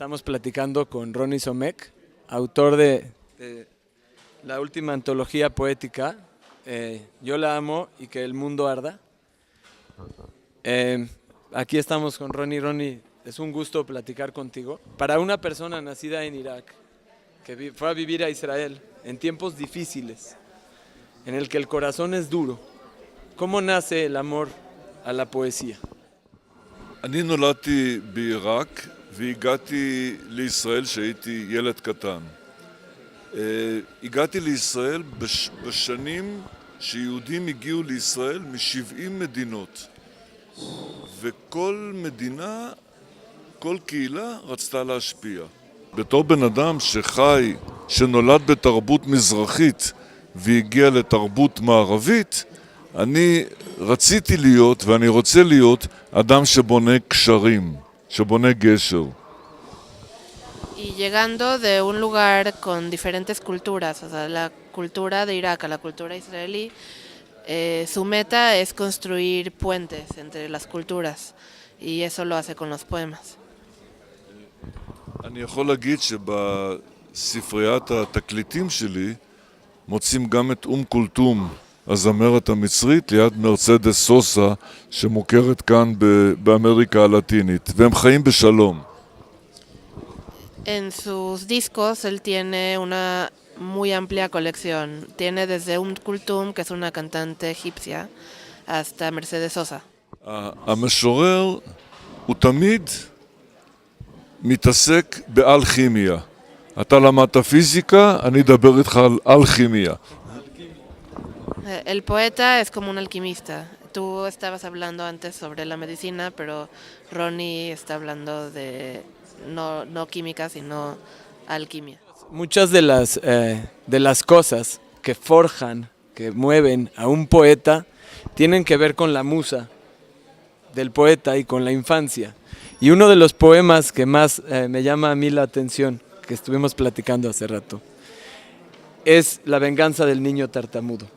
Estamos platicando con Ronnie Somek, autor de la última antología poética, Yo la amo y que el mundo arda. Aquí estamos con Ronnie. Ronnie, es un gusto platicar contigo. Para una persona nacida en Irak, que fue a vivir a Israel en tiempos difíciles, en el que el corazón es duro, ¿cómo nace el amor a la poesía? אני נולדתי בעיראק והגעתי לישראל כשהייתי ילד קטן. הגעתי לישראל בשנים שיהודים הגיעו לישראל מ-70 מדינות. וכל מדינה, כל קהילה רצתה להשפיע. בתור בן אדם שחי, שנולד בתרבות מזרחית והגיע לתרבות מערבית, אני רציתי להיות ואני רוצה להיות אדם שבונה קשרים, שבונה גשר. Y llegando de un lugar con diferentes culturas, o sea, la cultura de Irak a la cultura israelí, su meta es construir puentes entre las culturas, y eso lo hace con los poemas. אני יכול להגיד שבספריית התקליטים שלי מוצאים גם את כולתום, הזמרת המצרית, ליד מרצדס סוסה, שמוכרת כאן באמריקה הלטינית, והם חיים בשלום. En sus discos él tiene una muy amplia colección. Tiene desde Kulthum, que es una cantante egipcia, hasta Mercedes Sosa. המשורר הוא תמיד מתעסק באלכימיה. אתה למדת פיזיקה, אני אדבר איתך על אלכימיה. El poeta es como un alquimista. Tú estabas hablando antes sobre la medicina, pero Ronnie está hablando de no química, sino alquimia. Muchas de las cosas que forjan, que mueven a un poeta, tienen que ver con la musa del poeta y con la infancia. Y uno de los poemas que más me llama a mí la atención, que estuvimos platicando hace rato, es La venganza del niño tartamudo,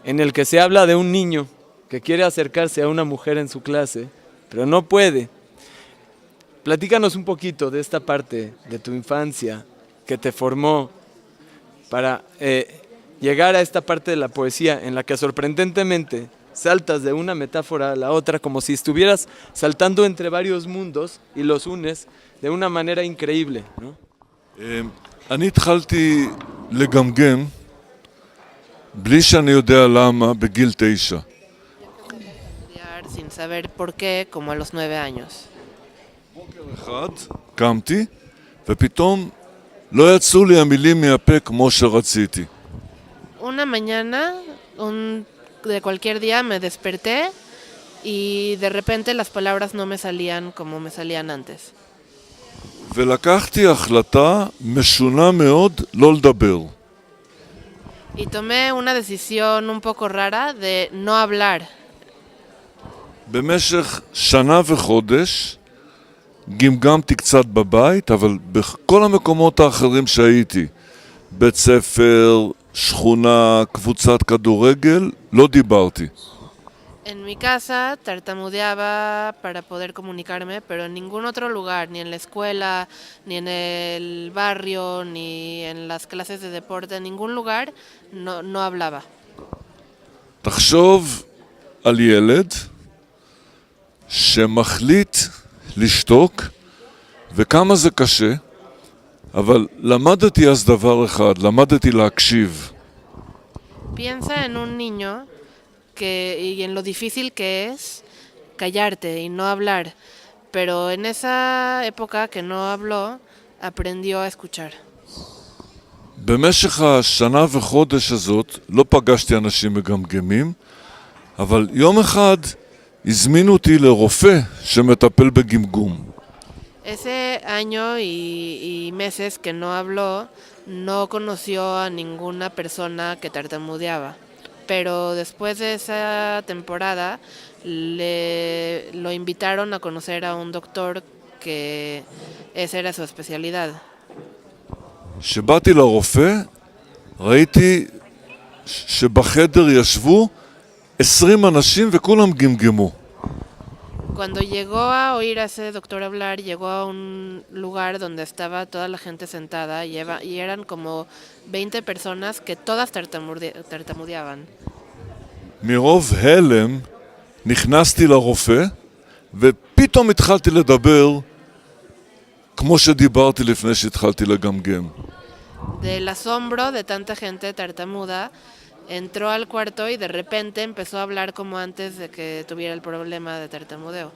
en el que se habla de un niño que quiere acercarse a una mujer en su clase, pero no puede. Platícanos un poquito de esta parte de tu infancia que te formó para llegar a esta parte de la poesía en la que sorprendentemente saltas de una metáfora a la otra como si estuvieras saltando entre varios mundos y los unes de una manera increíble, ¿no? אני התחלתי לגמגם בלי שאני יודע למה בגיל 9. Sin saber por qué, como a los 9 años. בוקר אחד קמתי ופתאום לא יצאו לי המילים מהפה כמו שרציתי. Una mañana, de cualquier día, me desperté y de repente las palabras no me salían como me salían antes. ולקחתי החלטה משונה מאוד לא לדבר. Y tomé una decisión un poco rara de no hablar. במשך שנה וחודש גמגמתי קצת בבית, אבל בכל המקומות האחרים שהייתי, בית ספר, שכונה, קבוצת כדורגל, לא דיברתי. En mi casa tartamudeaba para poder comunicarme, pero en ningún otro lugar, ni en la escuela, ni en el barrio, ni en las clases de deporte, en ningún lugar no hablaba. תחשוב על ילד שמחליט לשתוק, וכמה זה קשה, אבל למדתי אז דבר אחד, למדתי להקשיב. Piensa en un niño y en lo difícil que es callarte y no hablar, pero en esa época que no habló, aprendió a escuchar. במשך השנה וחודש הזאת לא פגשתי אנשים מגמגמים, אבל יום אחד הזמינו אותי לרופא שמטפל בגמגום. Ese año y meses que no habló, no conoció a ninguna persona que tartamudeaba. Pero después de esa temporada lo invitaron a conocer a un doctor que esa era su especialidad. כשבאתי לרופא, ראיתי שבחדר ישבו 20 אנשים וכולם גמגמו. Cuando llegó a oír a ese doctor hablar, llegó a un lugar donde estaba toda la gente sentada y eran como 20 personas que todas tartamudeaban. מרוב הלם נכנסתי לרופא ופתאום התחלתי לדבר כמו שדיברתי לפני שהתחלתי לגמגם. Del asombro de tanta gente tartamuda, entró al cuarto y de repente empezó a hablar como antes de que tuviera el problema de tartamudeo.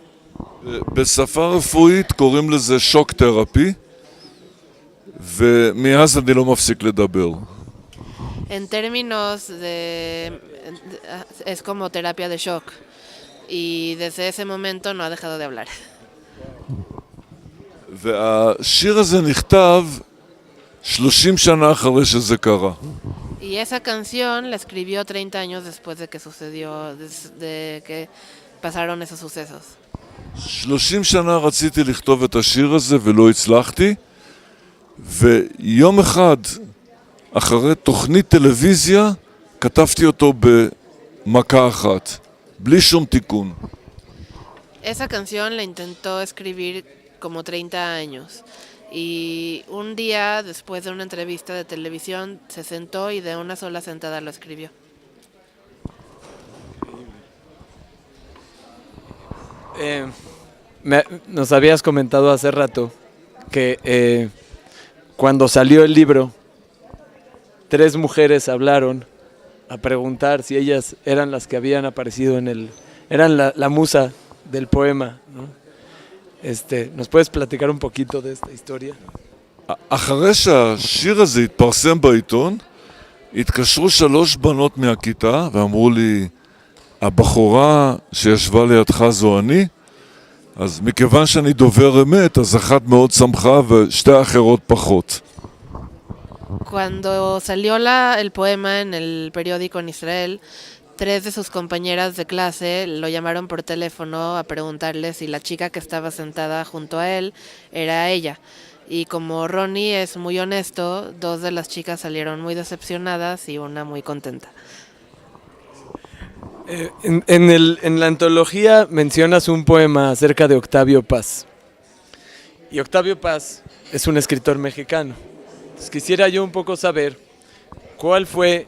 בשפה רפואית קוראים לזה שוק תרפי, ומאז אני לא מפסיק לדבר. En términos es como terapia de shock y desde ese momento no ha dejado de hablar. והשיר הזה נכתב 30 שנה אחרי שזה קרה. Y esa canción la escribió 30 años después de que sucedió, de que pasaron esos sucesos. 30 שנה רציתי לכתוב את השיר הזה ולא הצלחתי, ויום אחד אחרי תוכנית טלוויזיה כתבתי אותו במכה אחת, בלי שום תיקון. Esa canción la intentó escribir como 30 años y un día después de una entrevista de televisión se sentó y de una sola sentada lo escribió. Nos habías comentado hace rato que cuando salió el libro, 3 mujeres hablaron a preguntar si ellas eran las que habían aparecido eran la musa del poema, ¿no? ¿Nos puedes platicar un poquito de esta historia? אחרי שהשיר הזה התפרסם בעיתון, התקשרו 3 בנות מהכיתה ואמרו לי, הבחורה שישבה לידך זו אני? אז מכיוון שאני דובר אמת, אז אחת מאוד שמחה ושתי האחרות פחות. Cuando salió el poema en el periódico en Israel, 3 de sus compañeras de clase lo llamaron por teléfono a preguntarle si la chica que estaba sentada junto a él era ella. Y como Ronnie es muy honesto, 2 de las chicas salieron muy decepcionadas y una muy contenta. En la antología mencionas un poema acerca de Octavio Paz. Y Octavio Paz es un escritor mexicano. Entonces, quisiera yo un poco saber cuál fue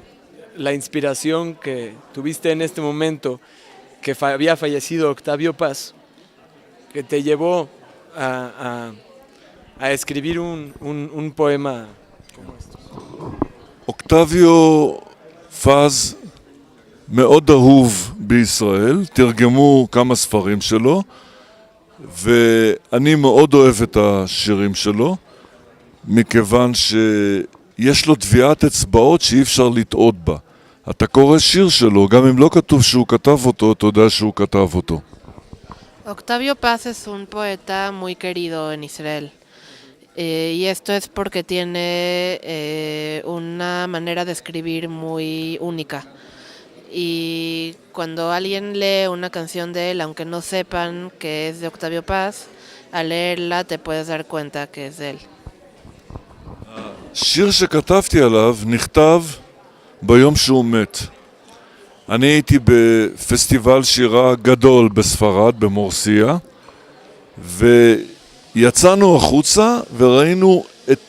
la inspiración que tuviste en este momento que había fallecido Octavio Paz, que te llevó a escribir un poema como estos. אוקטביו פז מאוד אהוב בישראל, תרגמו כמה ספרים שלו, ואני מאוד אוהב את השירים שלו, מכיוון שיש לו טביעת אצבעות שאי אפשר לטעות בה. אתה קורא שיר שלו, גם אם לא כתוב שהוא כתב אותו, אתה יודע שהוא כתב אותו. Octavio Paz es un poeta muy querido en Israel. Y esto es porque tiene una manera de escribir muy única. Y cuando alguien lee una canción de él, aunque no sepan que es de Octavio Paz, al leerla te puedes dar cuenta que es de él. שיר שכתבתי עליו נכתב ביום שהוא מת. אני הייתי בפסטיבל שירה גדול בספרד, במורסיה, ויצאנו החוצה וראינו את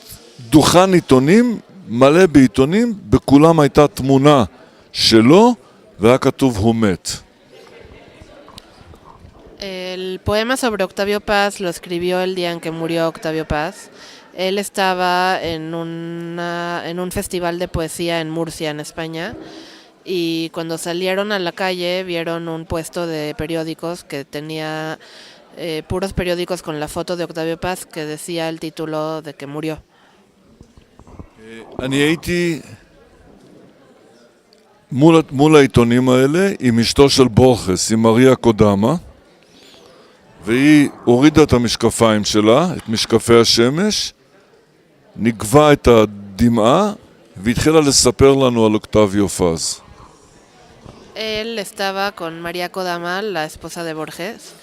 דוכן עיתונים מלא בעיתונים, בכולם הייתה תמונה שלו והיה כתוב הוא מת. El poema sobre Octavio Paz lo escribió el día en que murió Octavio Paz. Él estaba en un festival de poesía en Murcia, en España, y cuando salieron a la calle vieron un puesto de periódicos que tenía puros periódicos con la foto de Octavio Paz que decía el título de que murió. אני הייתי מול העיתונים האלה עם אשתו של בורכס, עם מריה קודמה, והיא הורידה את המשקפיים שלה, את משקפי השמש, נגבה את הדמעה והתחילה לספר לנו על אוקטביו פז. Él estaba con María Kodama, la esposa de Borges,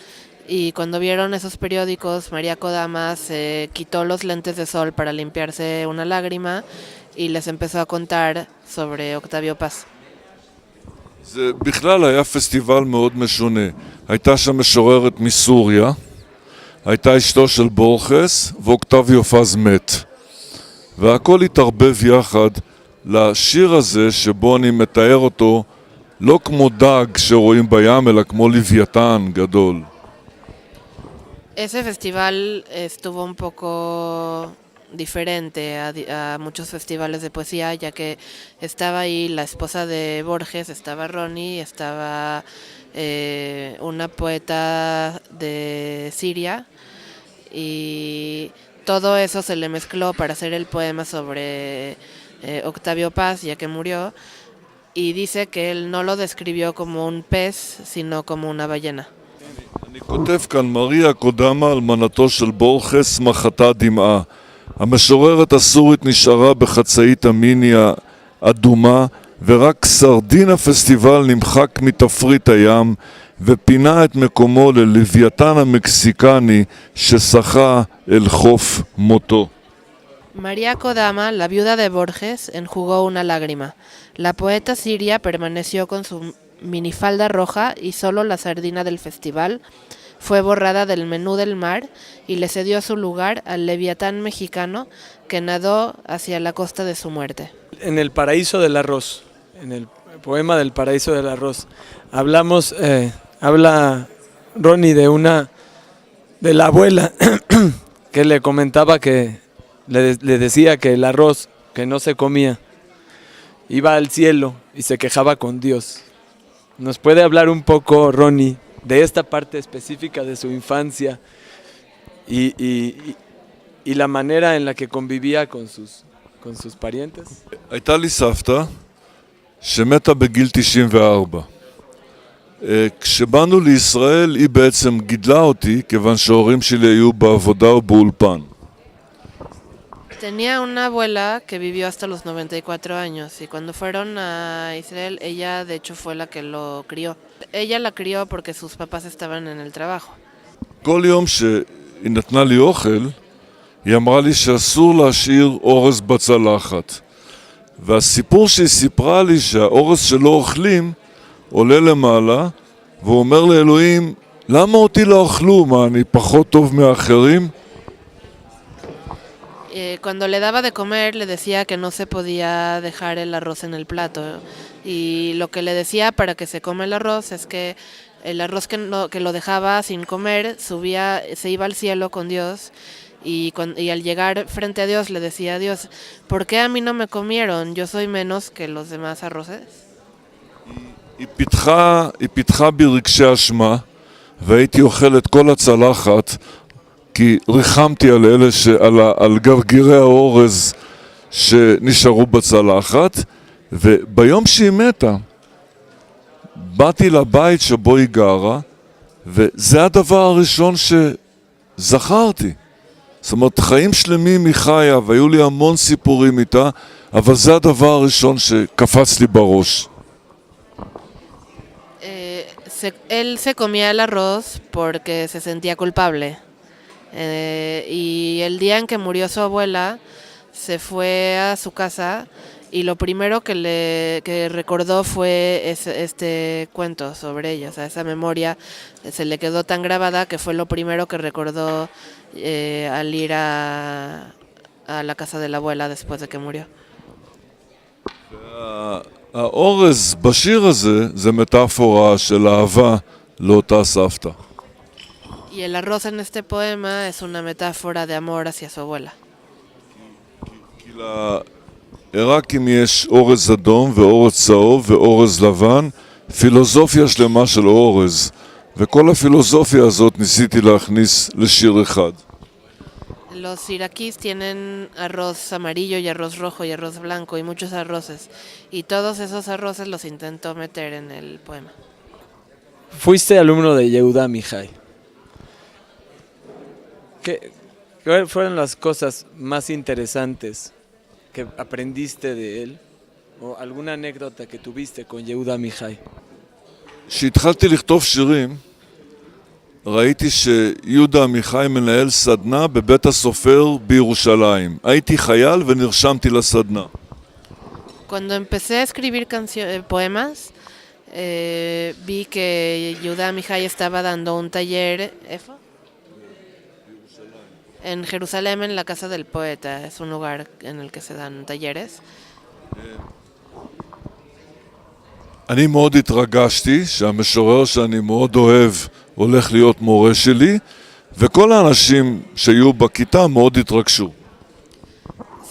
y cuando vieron esos periódicos, María Kodama se quitó los lentes de sol para limpiarse una lágrima y les empezó a contar sobre Octavio Paz. זה בכלל היה פסטיבל מאוד משונה. הייתה שם משוררת מסוריה, הייתה אשתו של בורכס, ואוקטביו פז מת. והכל התערבב יחד לשיר הזה שבו אני מתאר אותו לא כמו דג שרואים בים, אלא כמו לוויתן גדול. Ese festival estuvo un poco diferente a muchos festivales de poesía, ya que estaba ahí la esposa de Borges, estaba Ronnie, estaba una poeta de Siria, y todo eso se le mezcló para hacer el poema sobre Octavio Paz, ya que murió, y dice que él no lo describió como un pez, sino como una ballena. אני כותב כאן, מריה קודמה, אלמנתו של בורכס, מחתה דמעה. המשוררת הסורית נשארה בחצאית המיניה אדומה, ורק סרדין הפסטיבל נמחק מתפריט הים, ופינה את מקומו ללוויתן המקסיקני ששחה אל חוף מותו. María Kodama, la viuda de Borges, enjugó una lágrima. La poeta siria permaneció con su minifalda roja y solo la sardina del festival fue borrada del menú del mar y le cedió su lugar al leviatán mexicano que nadó hacia la costa de su muerte. En el paraíso del arroz, en el poema del paraíso del arroz, habla Ronnie de la abuela que le comentaba que le decía que el arroz que no se comía iba al cielo y se quejaba con Dios. ¿Nos puede hablar un poco, Ronnie, de esta parte específica de su infancia y la manera en la que convivía con sus parientes? הייתה לי סבתא שמתה בגיל 94. כשבאנו לישראל היא בעצם גידלה אותי כיוון שההורים שלי היו בעבודה ובאולפן. Tenía una abuela que vivió hasta los 94 años y cuando fueron a Israel, ella de hecho fue la que lo crió. Ella la crió porque sus papás estaban en el trabajo. כל יום שהיא נתנה לי אוכל, היא אמרה לי שאסור להשאיר אורז בצלחת. והסיפור שהיא סיפרה לי שהאורז שלא אוכלים עולה למעלה, והוא אומר לאלוהים, למה אותי לא אכלו? מה, אני פחות טוב מאחרים? Cuando le daba de comer le decía que no se podía dejar el arroz en el plato, y lo que le decía para que se coma el arroz es que el arroz que lo dejaba sin comer se iba al cielo con Dios, y al llegar frente a Dios le decía a Dios, ¿por qué a mí no me comieron? Yo soy menos que los demás arroces. היא פיתחה בי רגשי אשמה, והייתי אוכל את כל הצלחת, כי ריחמתי על אלה על גרגירי האורז שנשארו בצלחת, וביום שהיא מתה באתי לבית שבו היא גרה, וזה הדבר הראשון שזכרתי. זאת אומרת, חיים שלמים היא חיה, והיו לי המון סיפורים איתה, אבל זה הדבר הראשון שקפץ לי בראש. Él se comía el arroz porque se sentía culpable. Y el día en que murió su abuela, se fue a su casa y lo primero que recordó fue este cuento sobre ella. O sea, esa memoria se le quedó tan grabada que fue lo primero que recordó al ir a la casa de la abuela después de que murió. האורז בשיר הזה זה מטאפורה של אהבה לאותה סבתא. Y el arroz en este poema es una metáfora de amor hacia su abuela. כי לעיראקים יש אורז אדום ואורז צהוב ואורז לבן, פילוסופיה שלמה של אורז, וכל הפילוסופיה הזאת ניסיתי להכניס לשיר אחד. Los iraquíes tienen arroz amarillo y arroz rojo y arroz blanco y muchos arroces, y todos esos arroces los intentó meter en el poema. Fuiste alumno de Yehuda Mihai. ¿Qué fueron las cosas más interesantes que aprendiste de él? ¿O alguna anécdota que tuviste con Yehuda Mihai? כשהתחלתי לכתוב שירים, ראיתי שיהודה עמיחי מנהל סדנה בבית הסופר בירושלים. הייתי חייל ונרשמתי לסדנה. Cuando empecé a escribir poemas, vi que Yehuda Amihai estaba dando un taller en Jerusalén, en la Casa del Poeta. Es un lugar en el que se dan talleres. אני מאוד התרגשתי שהמשורר שאני מאוד אוהב הולך להיות מורה שלי, וכל האנשים שהיו בכיתה מאוד התרגשו.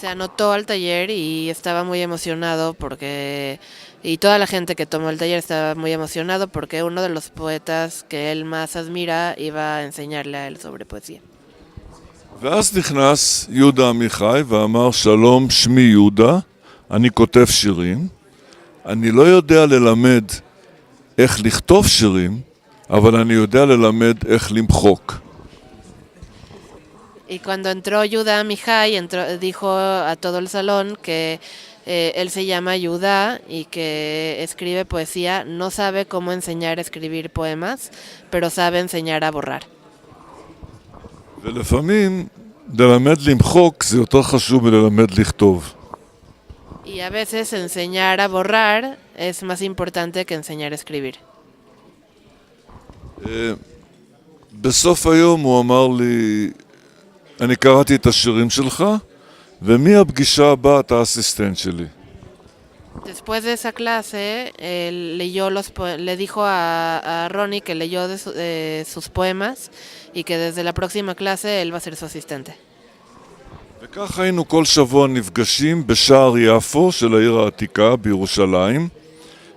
Se anotó al taller y estaba muy emocionado y toda la gente que tomó el taller estaba muy emocionado porque uno de los poetas que él más admira iba a enseñarle a él sobre poesía. ואז נכנס יהודה עמיחי ואמר, שלום, שמי יהודה, אני כותב שירים, אני לא יודע ללמד איך לכתוב שירים, אבל אני יודע ללמד איך למחוק. Y cuando entró Yehuda Amihai, dijo a todo el salón que él se llama Yehuda y que escribe poesía, no sabe cómo enseñar a escribir poemas, pero sabe enseñar a borrar. ולפעמים ללמד למחוק זה יותר חשוב מללמד לכתוב. Y a veces enseñar a borrar es más importante que enseñar a escribir. בסוף היום הוא אמר לי, אני קראתי את השירים שלך, ומהפגישה הבאה אתה האסיסטנט שלי. Después de esa clase, le dijo a Ronnie que leyó sus poemas y que desde la próxima clase él va a ser su asistente. וכך היינו כל שבוע נפגשים בשער יפו של העיר העתיקה בירושלים,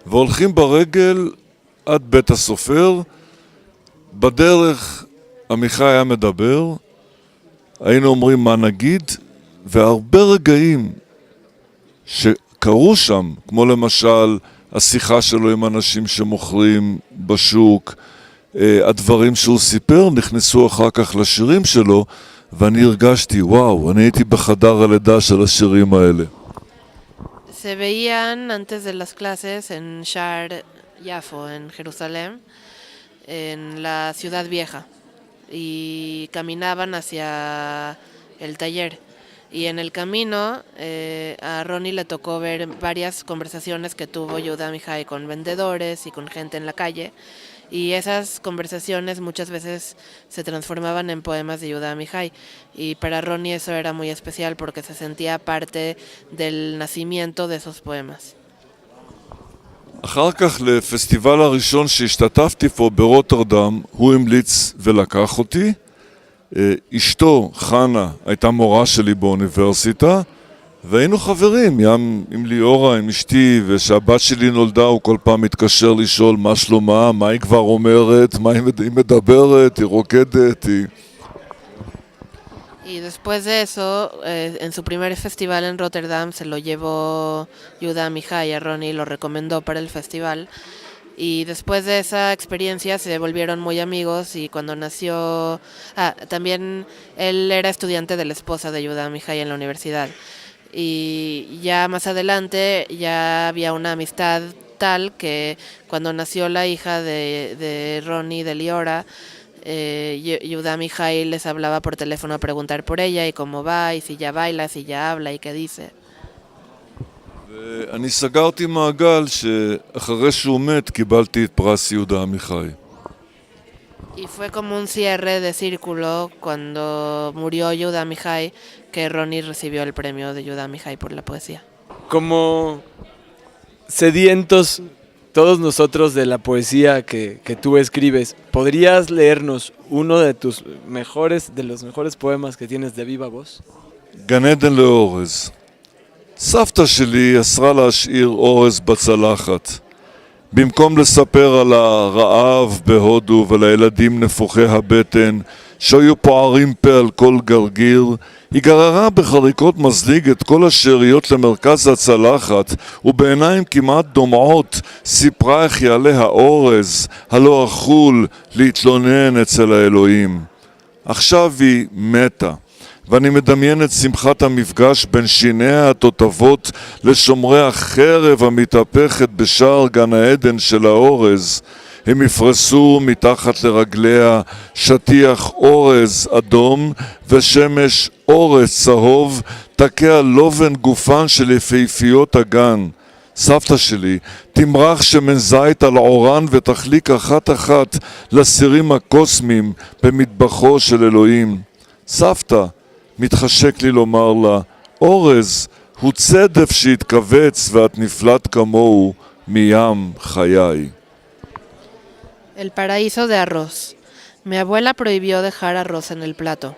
והולכים ברגל עד בית הסופר. בדרך עמיחי היה מדבר, היינו אומרים מה נגיד, והרבה רגעים שקרו שם, כמו למשל השיחה שלו עם אנשים שמוכרים בשוק, הדברים שהוא סיפר נכנסו אחר כך לשירים שלו, ואני הרגשתי, וואו, אני הייתי בחדר הלידה של השירים האלה. Se veían antes de las clases en Shar Yafo, en Jerusalén, en la ciudad vieja, y caminaban hacia el taller. Y en el camino a Ronnie le tocó ver varias conversaciones que tuvo Yehuda Amihai con vendedores y con gente en la calle. Y esas conversaciones muchas veces se transformaban en poemas de Yehuda Amihai. Y para Ronnie eso era muy especial porque se sentía parte del nacimiento de esos poemas. אחר כך לפסטיבל הראשון שהשתתפתי פה ברוטרדם, הוא המליץ ולקח אותי. אשתו, חנה, הייתה מורה שלי באוניברסיטה, והיינו חברים, עם ליאורה, עם אשתי, ושהבת שלי נולדה, הוא כל פעם מתקשר לשאול מה שלומה, מה היא כבר אומרת, מה היא מדברת, היא רוקדת, היא... Y después de eso, en su primer festival en Rotterdam, se lo llevó Yehuda Amihai a Ronnie y lo recomendó para el festival. Y después de esa experiencia se volvieron muy amigos y cuando nació... también él era estudiante de la esposa de Yehuda Amihai en la universidad. Y ya más adelante ya había una amistad tal que cuando nació la hija de Ronnie, de Liora, Yehuda Amihai les hablaba por teléfono a preguntar por ella y cómo va, y si ya baila, si ya habla y qué dice. ואני סגרתי מעגל שאחרי שהוא מת קיבלתי את פרס יהודה עמיחי. Y fue como un cierre de círculo cuando murió Yehuda Amihai que Ronnie recibió el premio de Yehuda Amihai por la poesía. Como sedientos todos nosotros de la poesía que tú escribes, ¿podrías leernos uno de los mejores poemas que tienes de viva voz? גן עדן לאורז. סבתא שלי אסרה להשאיר אורז בצלחת. במקום לספר על הרעב בהודו ולילדים נפוחי הבטן שהיו פוערים פה על כל גרגיר, היא גררה בחריקות מזליג את כל השאריות למרכז הצלחת, ובעיניים כמעט דומעות סיפרה איך יעלה האורז, הלא אכול, להתלונן אצל האלוהים. עכשיו היא מתה. ואני מדמיין את שמחת המפגש בין שיניה התותבות לשומרי החרב המתהפכת בשער גן העדן של האורז. הם יפרסו מתחת לרגליה שטיח אורז אדום ושמש אורז צהוב תקע לובן גופן של יפהפיות הגן. סבתא שלי, תמרח שמן זית על עורן ותחליק אחת אחת לסירים הקוסמים במטבחו של אלוהים. סבתא, מתחשק לי לומר לה, אורז הוא צדף שהתכווץ ואת נפלט כמוהו מים חיי. El paraíso de arroz. Mi abuela prohibió dejar arroz en el plato.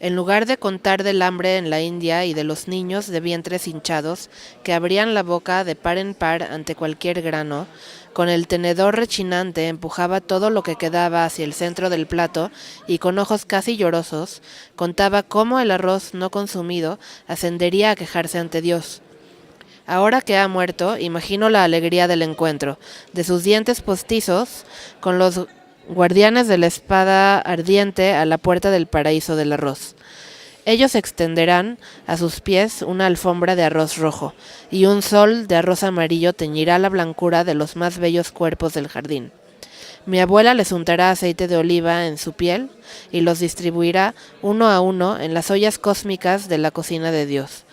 En lugar de contar del hambre en la India y de los niños de vientres hinchados que abrían la boca de par en par ante cualquier grano, con el tenedor rechinante empujaba todo lo que quedaba hacia el centro del plato y con ojos casi llorosos contaba cómo el arroz no consumido ascendería a quejarse ante Dios. Ahora que ha muerto, imagino la alegría del encuentro, de sus dientes postizos con los guardianes de la espada ardiente a la puerta del paraíso del arroz. Ellos extenderán a sus pies una alfombra de arroz rojo, y un sol de arroz amarillo teñirá la blancura de los más bellos cuerpos del jardín. Mi abuela les untará aceite de oliva en su piel y los distribuirá uno a uno en las ollas cósmicas de la cocina de Dios.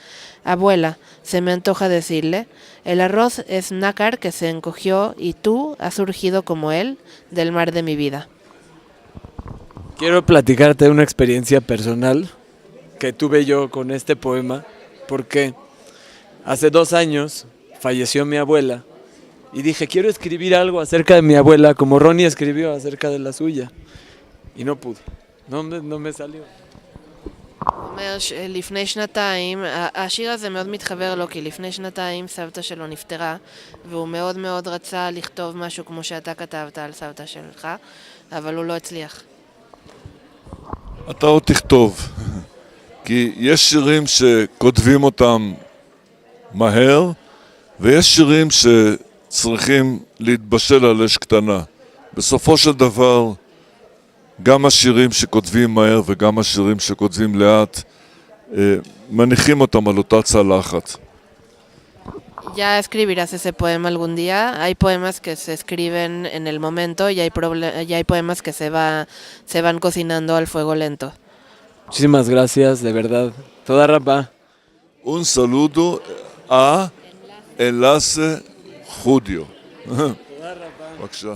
Abuela, se me antoja decirle, el arroz es nácar que se encogió y tú has surgido como él del mar de mi vida. Quiero platicarte una experiencia personal que tuve yo con este poema, porque hace 2 años falleció mi abuela y dije, quiero escribir algo acerca de mi abuela como Ronnie escribió acerca de la suya, y no pude, no me salió. אומר שלפני שנתיים, השיר הזה מאוד מתחבר לו, כי לפני שנתיים סבתא שלו נפטרה, והוא מאוד מאוד רצה לכתוב משהו כמו שאתה כתבת על סבתא שלך, אבל הוא לא הצליח. אתה עוד תכתוב, כי יש שירים שכותבים אותם מהר, ויש שירים שצריכים להתבשל על אש קטנה. בסופו של דבר, גם השירים שכותבים מהר וגם השירים שכותבים לאט, מניחים אותם על אותה צלחת. Ya escribirás ese poema algún día. Hay poemas que se escriben en el momento y hay poemas que se van cocinando al fuego lento. Muchísimas gracias, de verdad. Toda rapa. Un saludo a Enlace Judío. בבקשה.